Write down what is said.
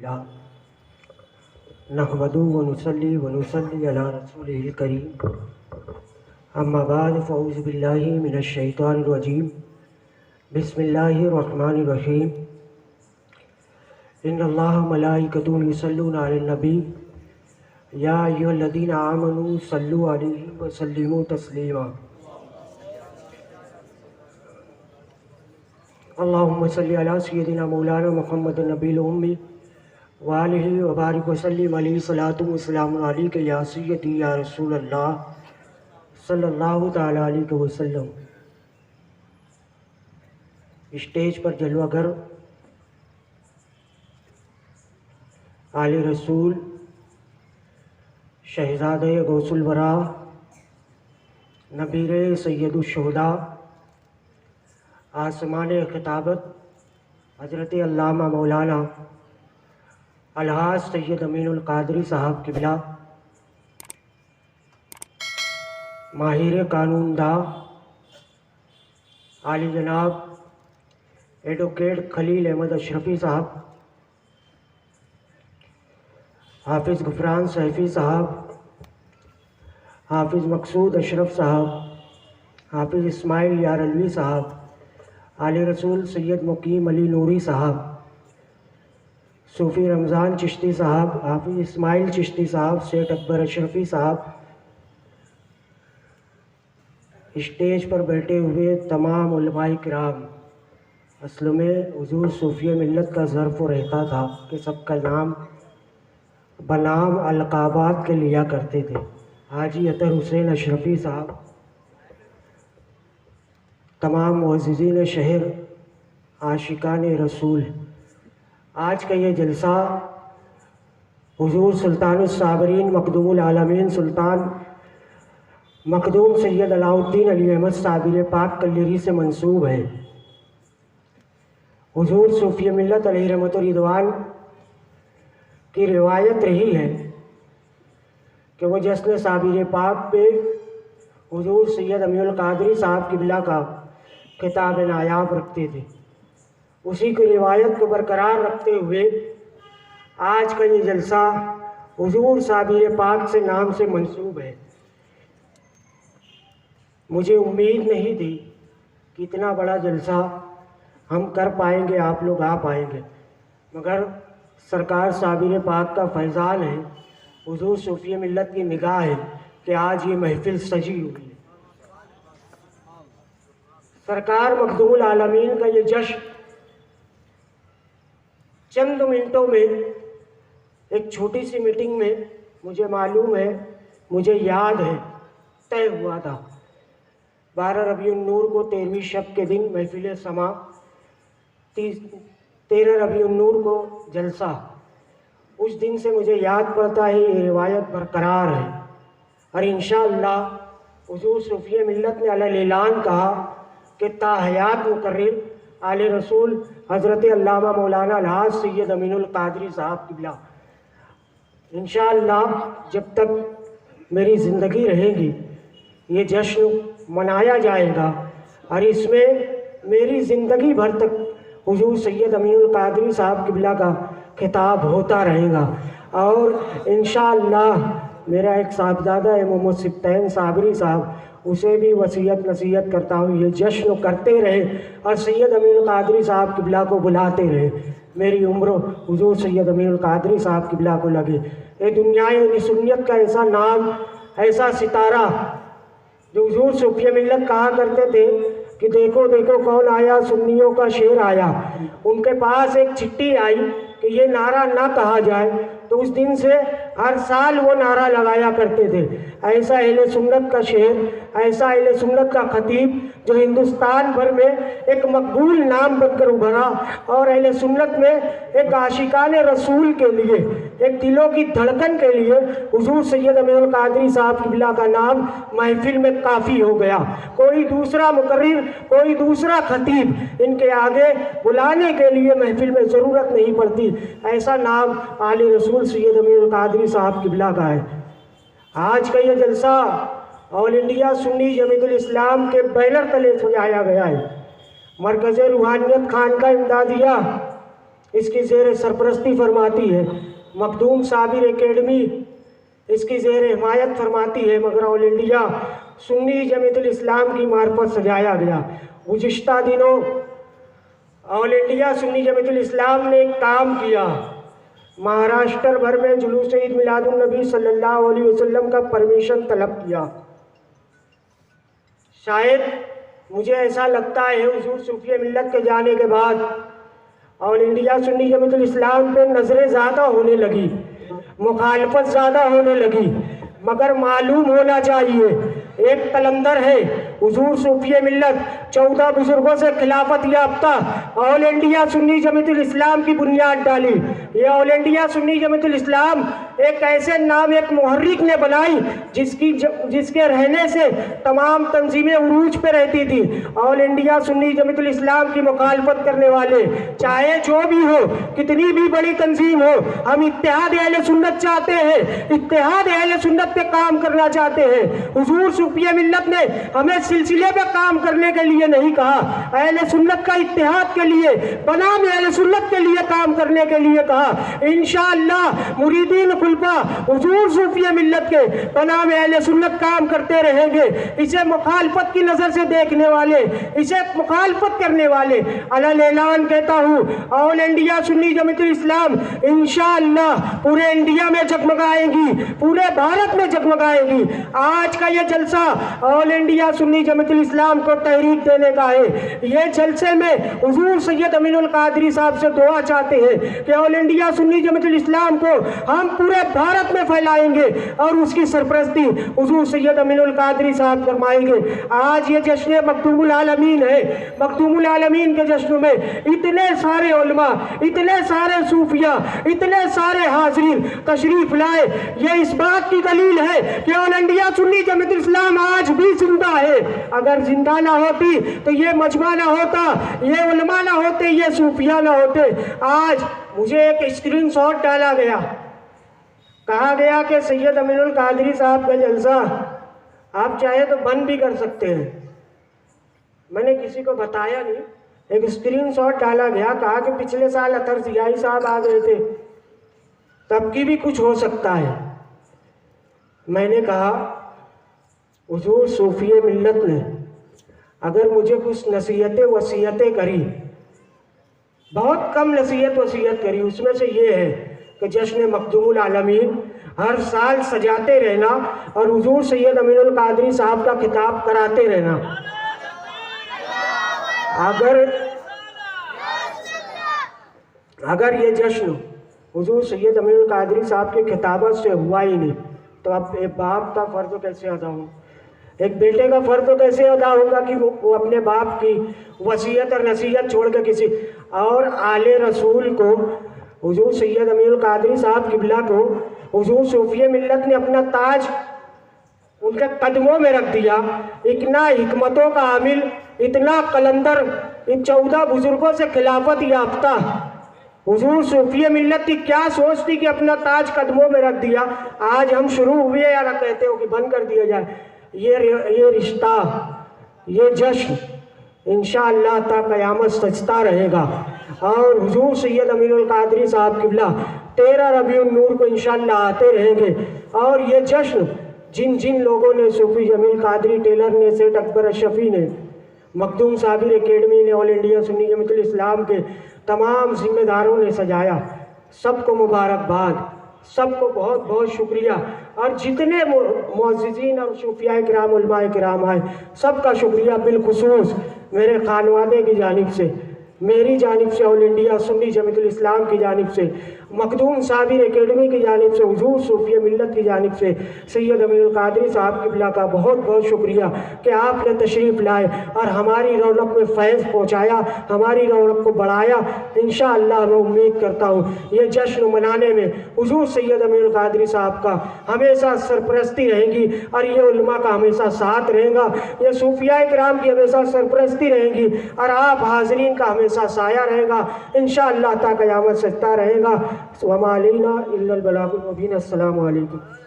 للہ نحمدہ ونصلی علی رسولہ الکریم اما بعد فاعوذ باللہ من الشیطان الرجیم بسم اللہ الرحمن الرحیم ان اللہ ملائکۃ یصلون علی النبی یا ایھا الذین آمنوا صلوا علیہ وسلموا تسلیما اللہم صلی علی سیدنا مولانا محمد النبی الأمی وآلہ وبارک وسلم علیہ صلاۃ وسلام علیک یا سیدی یا رسول اللہ صلی اللہ تعالیٰ علیہ وسلم۔ اسٹیج پر جلوہ گر آل رسول شہزادہ غوث الورا نبیر سید الشہداء آسمان خطابت حضرت علامہ مولانا الحاج سید امین القادری صاحب قبلہ، ماہر قانون داں عالی جناب ایڈوکیٹ خلیل احمد اشرفی صاحب، حافظ غفران سیفی صاحب، حافظ مقصود اشرف صاحب، حافظ اسماعیل یارلوی صاحب، آل رسول سید مقیم علی نوری صاحب، صوفی رمضان چشتی صاحب، حافظ اسماعیل چشتی صاحب، سیٹ اکبر اشرفی صاحب، اسٹیج پر بیٹھے ہوئے تمام علماء کرام۔ اصل میں حضور صوفیہ ملت کا ظرف رہتا تھا کہ سب کا نام بنام القابات کے لیا کرتے تھے۔ حاجی اطہر حسین اشرفی صاحب، تمام معززین شہر، عاشقان رسول، آج کا یہ جلسہ حضور سلطان الصابرین مقدوم العالمین سلطان مقدوم سید علاء الدین علی احمد صابر پاک کلیری سے منسوب ہے۔ حضور صوفیہ ملت علیہ رحمت و رضوان کی روایت رہی ہے کہ وہ جشن صابر پاک پہ حضور سید امین القادری صاحب قبلہ کا خطاب نایاب رکھتے تھے۔ اسی کی روایت کو برقرار رکھتے ہوئے آج کا یہ جلسہ حضور صابر پاک سے نام سے منسوب ہے۔ مجھے امید نہیں تھی کہ اتنا بڑا جلسہ ہم کر پائیں گے، آپ لوگ آ پائیں گے، مگر سرکار صابر پاک کا فیضان ہے، حضور صوفیہ ملت کی نگاہ ہے کہ آج یہ محفل سجی ہوئی ہے۔ سرکار مقدوم العالمین کا یہ جشن چند منٹوں میں ایک چھوٹی سی میٹنگ میں مجھے معلوم ہے، مجھے یاد ہے، طے ہوا تھا۔ 12 ربیع النور کو 13ویں شب کے دن محفل سما، 13 ربیع النور کو جلسہ۔ اس دن سے مجھے یاد پڑتا ہے، یہ روایت برقرار ہے، اور انشاءاللہ حضور صوفیہ ملت نے علی الاعلان کہا کہ تا حیات مقرر آل رسول حضرت علامہ مولانا الحاج سید امین القادری صاحب قبلہ، انشاءاللہ جب تک میری زندگی رہے گی یہ جشن منایا جائے گا، اور اس میں میری زندگی بھر تک حضور سید امین القادری صاحب قبلہ کا خطاب ہوتا رہے گا۔ اور انشاءاللہ میرا ایک صاحبزادہ ہے محمد سبطین صابری صاحب، اسے بھی وصیت نصیحت کرتا ہوں یہ جشن کرتے رہے اور سید امین القادری صاحب قبلہ کو بلاتے رہے، میری عمر حضور سید امین القادری صاحب قبلہ کو لگے۔ اے دنیا سنیت کا ایسا نام، ایسا ستارہ، جو حضور صوفیہ ملت کہا کرتے تھے کہ دیکھو دیکھو کون آیا، سنیوں کا شیر آیا۔ ان کے پاس ایک چٹھی آئی کہ یہ نعرہ نہ کہا جائے، تو اس دن سے ہر سال وہ نعرہ لگایا کرتے تھے، ایسا اہل سنت کا شعر، ایسا اہل سنت کا خطیب جو ہندوستان بھر میں ایک مقبول نام بن کر ابھرا، اور اہل سنت میں ایک عاشقان رسول کے لیے، ایک دلوں کی دھڑکن کے لیے حضور سید امین القادری صاحب قبلہ کا نام محفل میں کافی ہو گیا۔ کوئی دوسرا مقرر، کوئی دوسرا خطیب ان کے آگے بلانے کے لیے محفل میں ضرورت نہیں پڑتی، ایسا نام آل رسول سید امین القادری صاحب قبلہ کا ہے۔ آج کا یہ جلسہ آل انڈیا سنی جمعیت الاسلام کے بینر تلے سجایا گیا ہے۔ مرکز روحانیت خانقاہ امدادیہ اس کی زیر سرپرستی فرماتی ہے، مخدوم صابر اکیڈمی اس کی زیر حمایت فرماتی ہے، مگر آل انڈیا سنی جمعیت الاسلام کی معرفت سجایا گیا۔ گزشتہ دنوں آل انڈیا سنی جمعیت الاسلام نے ایک کام کیا، مہاراشٹر بھر میں جلوس عید میلاد النبی صلی اللہ علیہ وسلم کا پرمیشن طلب کیا۔ شاید مجھے ایسا لگتا ہے حضور صوفی ملت کے جانے کے بعد آل انڈیا سنی جمعیت الاسلام پہ نظریں زیادہ ہونے لگی، مخالفت زیادہ ہونے لگی، مگر معلوم ہونا چاہیے ایک کلندر ہے حضور صوفی ملت 14 بزرگوں سے خلافت یافتہ آل انڈیا سنی جمعیت الاسلام کی بنیاد ڈالی۔ یہ آل انڈیا سنی جمعیت الاسلام ایک ایسے نام ایک محرک نے بنائی جس کے رہنے سے تمام تنظیمیں عروج پہ رہتی تھی۔ آل انڈیا سنی جمعیت الاسلام کی مخالفت کرنے والے چاہے جو بھی ہو، کتنی بھی بڑی تنظیم ہو، ہم اتحاد اہل سنت چاہتے ہیں، اتحاد اہل سنت پہ کام کرنا چاہتے ہیں۔ حضور صوفی ملت نے ہمیں سلسلے پہ کام کرنے کے لیے نہیں کہا، اہل سنت کا اتحاد کے لیے، بنام اہل سنت کے لیے کام کرنے کے لیے کہا۔ انشاءاللہ مریدین خلفا حضور صوفی ملت کے بنام اہل سنت کام کرتے رہیں گے۔ اسے مخالفت کی نظر سے دیکھنے والے، اسے مخالفت کرنے والے علل اعلان کہتا ہوں آل انڈیا سنی جمعیت الاسلام انشاءاللہ پورے انڈیا میں جگمگائیں گی، پورے بھارت میں جگمگائیں گی۔ آج کا یہ جلسہ آل انڈیا سنی جمعیت الاسلام کو تحریک دینے کا ہے۔ یہ جلسے میں حضور سید امین القادری صاحب سے دعا چاہتے ہیں کہ آل انڈیا سنی جمعیت الاسلام کو ہم پورے بھارت میں پھیلائیں گے اور اس کی سرپرستی حضور سید امین القادری صاحب فرمائیں گے۔ آج یہ جشن مخدوم العالمین ہے، مخدوم العالمین کے جشن میں اتنے سارے علماء، اتنے سارے صوفیاء، اتنے سارے حاضرین تشریف لائے۔ یہ اس بات کی دلیل ہے کہ آل انڈیا سنی جمعیت الاسلام آج بھی زندہ ہے۔ اگر زندہ نہ ہوتی تو یہ مجمع نہ ہوتا، یہ علماء نہ ہوتے، یہ صوفیاء نہ ہوتے۔ آج مجھے ایک اسکرین شاٹ ڈالا گیا، کہا گیا کہ سید امین القادری صاحب کا جلسہ آپ چاہے تو بند بھی کر سکتے ہیں۔ میں نے کسی کو بتایا نہیں، ایک اسکرین شاٹ ڈالا گیا، کہا کہ پچھلے سال اطہر ضیائی صاحب آ گئے تھے، تب کی بھی کچھ ہو سکتا ہے۔ میں نے کہا حضور صوفی ملت نے اگر مجھے کچھ نصیحتیں وصیتیں کری، بہت کم نصیحت وصیت کری، اس میں سے یہ ہے کہ جشن مخدوم العالمین ہر سال سجاتے رہنا اور حضور سید امین القادری صاحب کا خطاب کراتے رہنا۔ اگر یہ جشن حضور سید امین القادری صاحب کے خطابت سے ہوا ہی نہیں تو اب ایک باپ کا فرض کیسے ادا ہو، ایک بیٹے کا فرض کیسے ادا ہوگا کہ وہ اپنے باپ کی وصیت اور نصیحت چھوڑ کے کسی اور آل رسول کو، حضور سید امین القادری صاحب قبلہ کو حضور صوفی ملت نے اپنا تاج ان کے قدموں میں رکھ دیا۔ اتنا حکمتوں کا عامل، اتنا قلندر، ان 14 بزرگوں سے خلافت یافتہ حضور صوفی ملت کی کیا سوچ تھی کہ اپنا تاج قدموں میں رکھ دیا۔ آج ہم شروع ہوئے یا نہ کہتے ہو کہ بند کر دیا جائے، یہ رشتہ، یہ جشن انشاءاللہ تا قیامت سجتا رہے گا۔ اور حضور سید امین القادری صاحب قبلہ 13 ربیع النور کو انشاءاللہ آتے رہیں گے۔ اور یہ جشن جن لوگوں نے، صوفی جمیل قادری ٹیلر نے، سیٹ اکبر اشرفی نے، مخدوم صابر اکیڈمی نے، آل انڈیا سنی جمعیت الاسلام کے تمام ذمہ داروں نے سجایا، سب کو مبارکباد، سب کو بہت بہت شکریہ۔ اور جتنے معززین اور صوفیاء کرام، علماء کرام آئے، سب کا شکریہ، بالخصوص میرے خانوادے کی جانب سے، میری جانب سے، آل انڈیا سنی جمعیت الاسلام کی جانب سے، مخدوم صابر اکیڈمی کی جانب سے، حضور صوفی ملت کی جانب سے سید امین القادری صاحب قبلہ کا بہت بہت شکریہ کہ آپ نے تشریف لائے اور ہماری رونق میں فیض پہنچایا، ہماری رونق کو بڑھایا۔ انشاءاللہ میں امید کرتا ہوں یہ جشن منانے میں حضور سید امین القادری صاحب کا ہمیشہ سرپرستی رہے گی اور یہ علماء کا ہمیشہ ساتھ رہے گا، یہ صوفیاء کرام کی ہمیشہ سرپرستی رہے گی اور آپ حاضرین کا ہمیشہ سایہ رہے گا انشاءاللہ تا قیامت سجتا رہے گا۔ وما علینا الا البلاغ المبین۔ السلام علیکم۔